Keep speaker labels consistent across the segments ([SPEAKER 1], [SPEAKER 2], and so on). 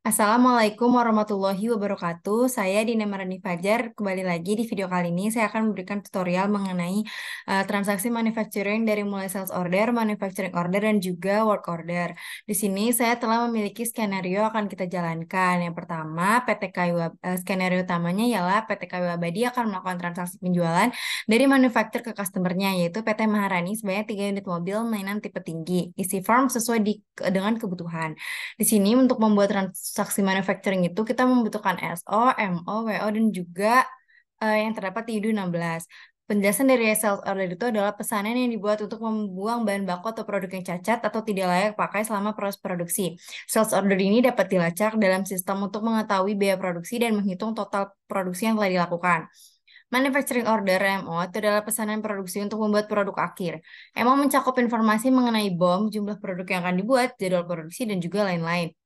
[SPEAKER 1] Assalamualaikum warahmatullahi wabarakatuh. Saya Dina Marani Fajar. Kembali lagi di video kali ini saya akan memberikan tutorial mengenai transaksi manufacturing dari mulai sales order, manufacturing order, dan juga work order. Di sini saya telah memiliki skenario akan kita jalankan. Yang pertama, skenario utamanya ialah PT KW Abadi akan melakukan transaksi penjualan dari manufaktur ke customernya, yaitu PT Maharani sebanyak 3 unit mobil mainan tipe tinggi. Isi form sesuai dengan kebutuhan. Di sini untuk membuat transaksi manufacturing itu kita membutuhkan SO, MO, WO, dan juga yang terdapat di IDU 16. Penjelasan dari sales order itu adalah pesanan yang dibuat untuk membuang bahan baku atau produk yang cacat atau tidak layak pakai selama proses produksi. Sales order ini dapat dilacak dalam sistem untuk mengetahui biaya produksi dan menghitung total produksi yang telah dilakukan. Manufacturing order MO itu adalah pesanan produksi untuk membuat produk akhir. MO mencakup informasi mengenai BOM, jumlah produk yang akan dibuat, jadwal produksi, dan juga lain-lain.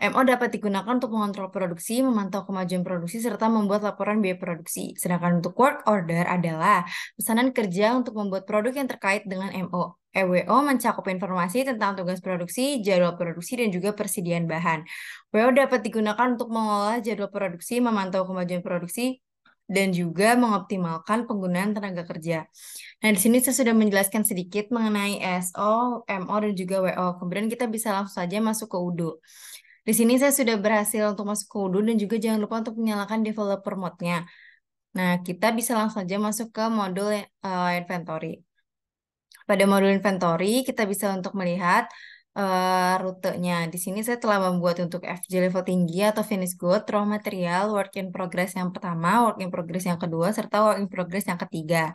[SPEAKER 1] MO dapat digunakan untuk mengontrol produksi, memantau kemajuan produksi, serta membuat laporan biaya produksi. Sedangkan untuk work order adalah pesanan kerja untuk membuat produk yang terkait dengan MO. EWO mencakup informasi tentang tugas produksi, jadwal produksi, dan juga persediaan bahan. WO dapat digunakan untuk mengolah jadwal produksi, memantau kemajuan produksi, dan juga mengoptimalkan penggunaan tenaga kerja. Nah, di sini saya sudah menjelaskan sedikit mengenai SO, MO, dan juga WO. Kemudian kita bisa langsung saja masuk ke UDO. Di sini saya sudah berhasil untuk masuk ke UDO dan juga jangan lupa untuk menyalakan developer mode-nya. Nah, kita bisa langsung saja masuk ke modul inventory. Pada modul inventory, kita bisa untuk melihat rutenya. Di sini saya telah membuat untuk FG level tinggi atau finish good, raw material, work in progress yang pertama, work in progress yang kedua, serta work in progress yang ketiga.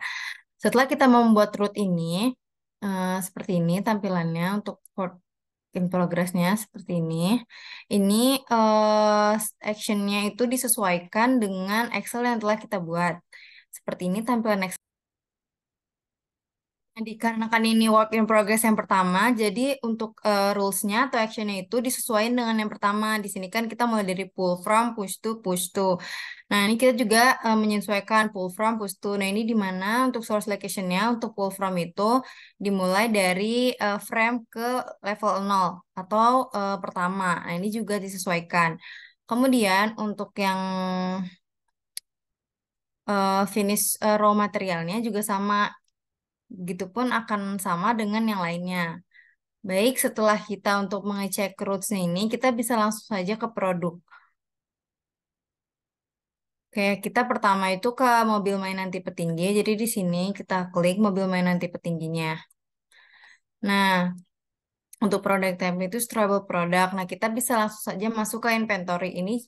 [SPEAKER 1] Setelah kita membuat route ini, seperti ini tampilannya untuk work in progress-nya seperti ini. Ini actionnya itu disesuaikan dengan Excel yang telah kita buat. Seperti ini tampilan Excel. Nah, dikarenakan ini work in progress yang pertama, jadi untuk rules-nya atau action-nya itu disesuaikan dengan yang pertama. Di sini kan kita mulai dari pull from, push to, push to. Nah, ini kita juga menyesuaikan pull from, push to. Nah, ini di mana untuk source location-nya, untuk pull from itu dimulai dari frame ke level 0 atau pertama. Nah, ini juga disesuaikan. Kemudian untuk yang finish raw materialnya juga sama. Begitupun akan sama dengan yang lainnya. Baik, setelah kita untuk mengecek roots ini, kita bisa langsung saja ke produk. Oke, kita pertama itu ke mobil mainan tipe tinggi. Jadi di sini kita klik mobil mainan tipe tingginya. Nah, untuk produk type itu strawable product. Nah, kita bisa langsung saja masuk ke inventory ini.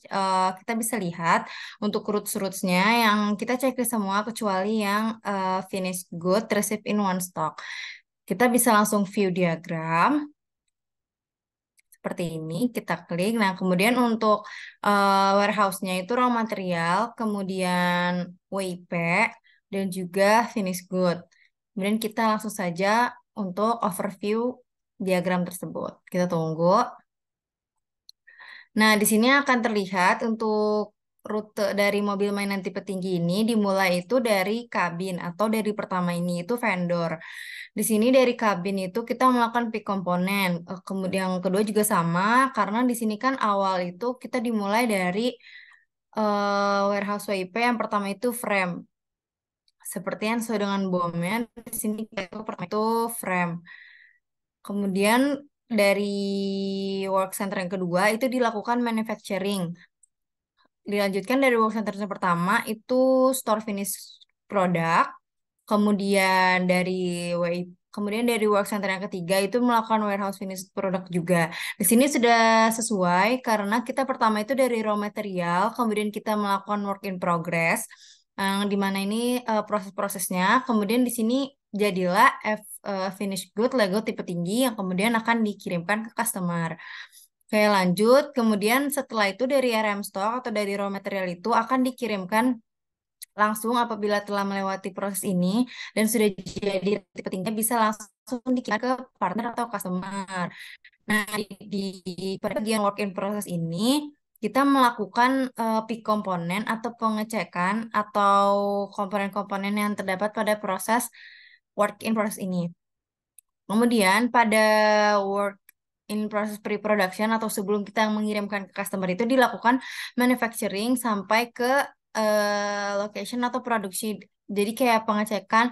[SPEAKER 1] Kita bisa lihat untuk roots-rootsnya yang kita cek semua kecuali yang finished good, receive in one stock. Kita bisa langsung view diagram. Seperti ini, kita klik. Nah, kemudian untuk warehouse-nya itu raw material, kemudian WIP, dan juga finish good. Kemudian kita langsung saja untuk overview diagram tersebut. Kita tunggu. Nah, di sini akan terlihat untuk rute dari mobil mainan tipe tinggi ini dimulai itu dari kabin atau dari pertama ini itu vendor. Di sini dari kabin itu kita melakukan pick komponen. Kemudian yang kedua juga sama karena di sini kan awal itu kita dimulai dari warehouse WIP yang pertama itu frame. Seperti yang sesuai dengan BOM-nya di sini itu pertama itu frame. Kemudian dari work center yang kedua itu dilakukan manufacturing. Dilanjutkan dari work center yang pertama itu store finish product. Kemudian dari work center yang ketiga itu melakukan warehouse finished product juga. Di sini sudah sesuai karena kita pertama itu dari raw material, kemudian kita melakukan work in progress, di mana ini proses-prosesnya. Kemudian di sini jadilah finished good Lego tipe tinggi yang kemudian akan dikirimkan ke customer. Oke, lanjut. Kemudian setelah itu dari RM stock atau dari raw material itu akan dikirimkan langsung apabila telah melewati proses ini dan sudah jadi tipe tingginya bisa langsung dikirim ke partner atau customer. Nah, pada bagian work in process ini kita melakukan pick komponen atau pengecekan atau komponen-komponen yang terdapat pada proses work in process ini. Kemudian pada work in proses pre-production atau sebelum kita mengirimkan ke customer itu dilakukan manufacturing sampai ke location atau produksi. Jadi kayak pengecekan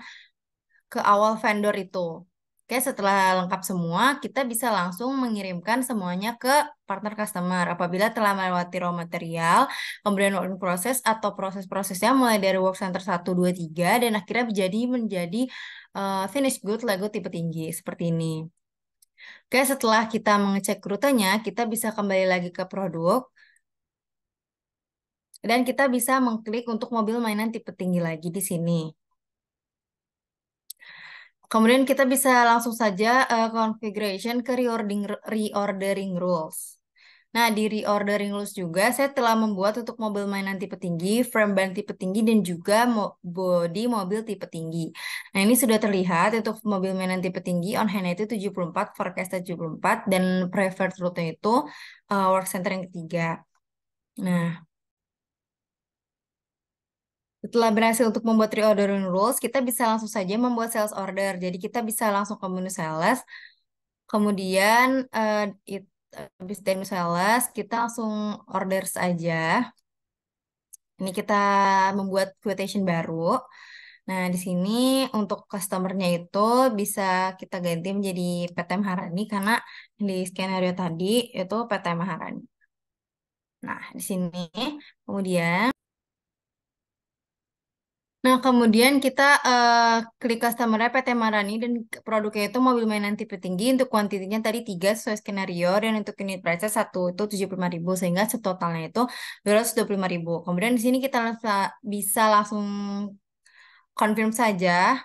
[SPEAKER 1] ke awal vendor itu. Oke, setelah lengkap semua, kita bisa langsung mengirimkan semuanya ke partner customer. Apabila telah melewati raw material, kemudian work in process atau proses-prosesnya mulai dari work center 1, 2, 3, dan akhirnya menjadi finished good Lego tipe tinggi, seperti ini. Oke, setelah kita mengecek rutenya, kita bisa kembali lagi ke produk, dan kita bisa mengklik untuk mobil mainan tipe tinggi lagi di sini. Kemudian kita bisa langsung saja configuration ke reordering rules. Nah, di reordering rules juga saya telah membuat untuk mobil mainan tipe tinggi, frame ban tipe tinggi, dan juga body mobil tipe tinggi. Nah, ini sudah terlihat untuk mobil mainan tipe tinggi, on hand itu 74, forecast 74, dan preferred route itu work center yang ketiga. Nah, setelah berhasil untuk membuat reordering rules, kita bisa langsung saja membuat sales order. Jadi kita bisa langsung ke menu sales. Kemudian habis dari sales, kita langsung orders aja. Ini kita membuat quotation baru. Nah, di sini untuk customernya itu bisa kita ganti menjadi PT Maharani karena di skenario tadi itu PT Maharani. Nah, di sini kemudian kemudian kita klik customer PT Marani dan produknya itu mobil mainan tipe tinggi untuk kuantitinya tadi 3 sesuai skenario dan untuk unit price 1 itu 75.000 sehingga setotalnya itu 225.000. Kemudian di sini kita bisa langsung confirm saja.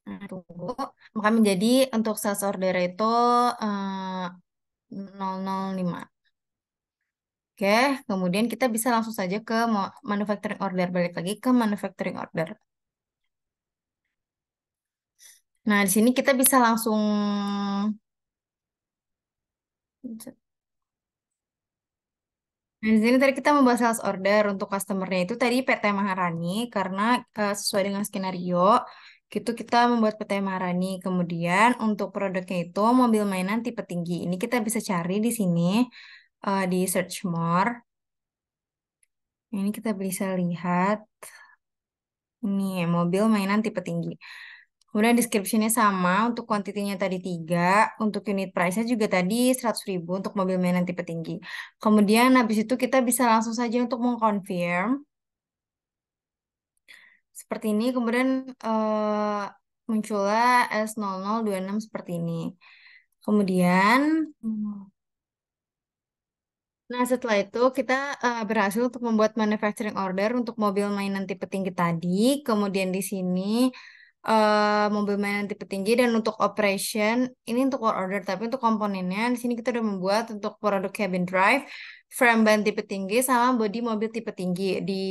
[SPEAKER 1] Nah, tunggu. Maka menjadi untuk sales order itu 005. Oke, kemudian kita bisa langsung saja ke manufacturing order. Balik lagi ke manufacturing order. Nah, di sini kita bisa langsung. Nah, di sini tadi kita membahas sales order untuk customernya itu tadi PT Maharani karena sesuai dengan skenario gitu kita membuat PT Maharani. Kemudian untuk produknya itu mobil mainan tipe tinggi. Ini kita bisa cari di sini di search more. Ini kita bisa lihat ini mobil mainan tipe tinggi. Kemudian description-nya sama, untuk kuantitinya tadi 3, untuk unit price-nya juga tadi 100.000 untuk mobil mainan tipe tinggi. Kemudian habis itu kita bisa langsung saja untuk mengkonfirm. Seperti ini, kemudian muncullah S0026 seperti ini. Kemudian, nah setelah itu kita berhasil untuk membuat manufacturing order untuk mobil mainan tipe tinggi tadi. Kemudian di sini mobil mainan tipe tinggi dan untuk operation ini untuk work order tapi untuk komponennya di sini kita udah membuat untuk produk cabin drive, frame ban tipe tinggi sama body mobil tipe tinggi di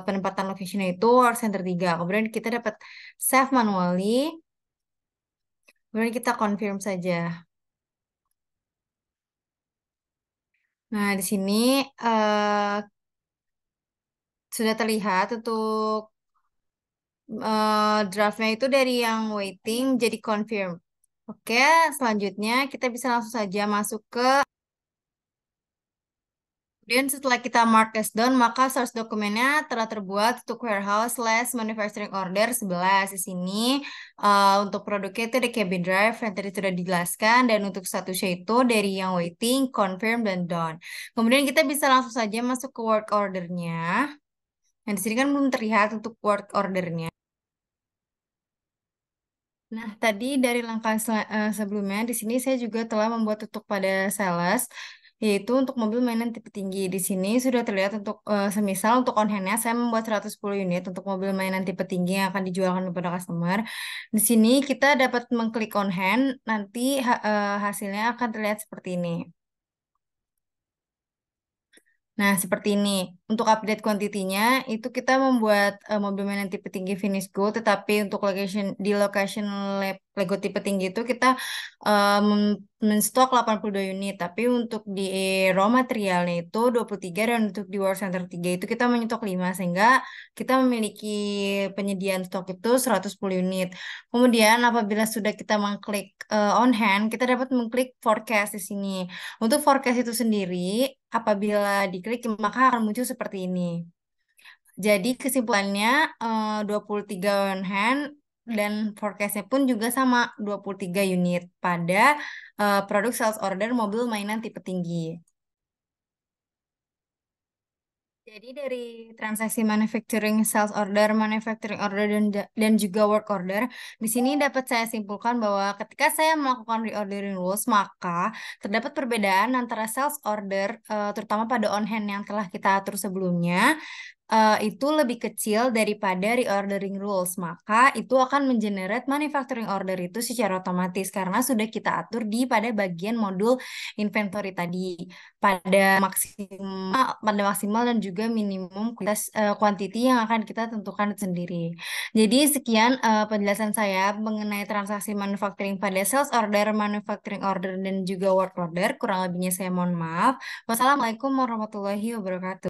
[SPEAKER 1] penempatan location-nya itu work center 3. Kemudian kita dapat save manually. Kemudian kita confirm saja. Nah, di sini sudah terlihat untuk draftnya itu dari yang waiting jadi confirm. Oke, selanjutnya kita bisa langsung saja masuk ke. Kemudian setelah kita mark as done, maka source dokumennya telah terbuat untuk warehouse slash manufacturing order 11. Di sini untuk produknya itu ada cabin drive yang tadi sudah dijelaskan dan untuk statusnya itu dari yang waiting, confirm, dan done. Kemudian kita bisa langsung saja masuk ke work ordernya. Nah, di sini kan belum terlihat untuk work ordernya. Nah, tadi dari langkah sebelumnya, di sini saya juga telah membuat untuk pada sales, yaitu untuk mobil mainan tipe tinggi. Di sini sudah terlihat untuk semisal untuk on hand-nya, saya membuat 110 unit untuk mobil mainan tipe tinggi yang akan dijualkan kepada customer. Di sini kita dapat mengklik on hand, nanti hasilnya akan terlihat seperti ini. Nah, seperti ini. untuk update kuantitinya itu kita membuat mobil mainan tipe tinggi finish good, tetapi untuk location Lego tipe tinggi itu kita menstok 82 unit, tapi untuk di raw materialnya itu 23 dan untuk di World Center 3 itu kita menyetok 5 sehingga kita memiliki penyediaan stok itu 110 unit. Kemudian apabila sudah kita mengklik on hand, kita dapat mengklik forecast di sini. Untuk forecast itu sendiri, apabila diklik maka akan muncul seperti ini. Jadi kesimpulannya 23 on hand dan forecastnya pun juga sama 23 unit pada produk sales order mobil mainan tipe tinggi. Jadi dari transaksi manufacturing order dan juga work order, di sini dapat saya simpulkan bahwa ketika saya melakukan reordering rules, maka terdapat perbedaan antara sales order, terutama pada on hand yang telah kita atur sebelumnya, itu lebih kecil daripada reordering rules, maka itu akan mengenerate manufacturing order itu secara otomatis karena sudah kita atur di pada bagian modul inventory tadi pada maksimal dan juga minimum quantity yang akan kita tentukan sendiri. Jadi sekian penjelasan saya mengenai transaksi manufacturing pada sales order, manufacturing order dan juga work order. Kurang lebihnya saya mohon maaf. Wassalamualaikum warahmatullahi wabarakatuh.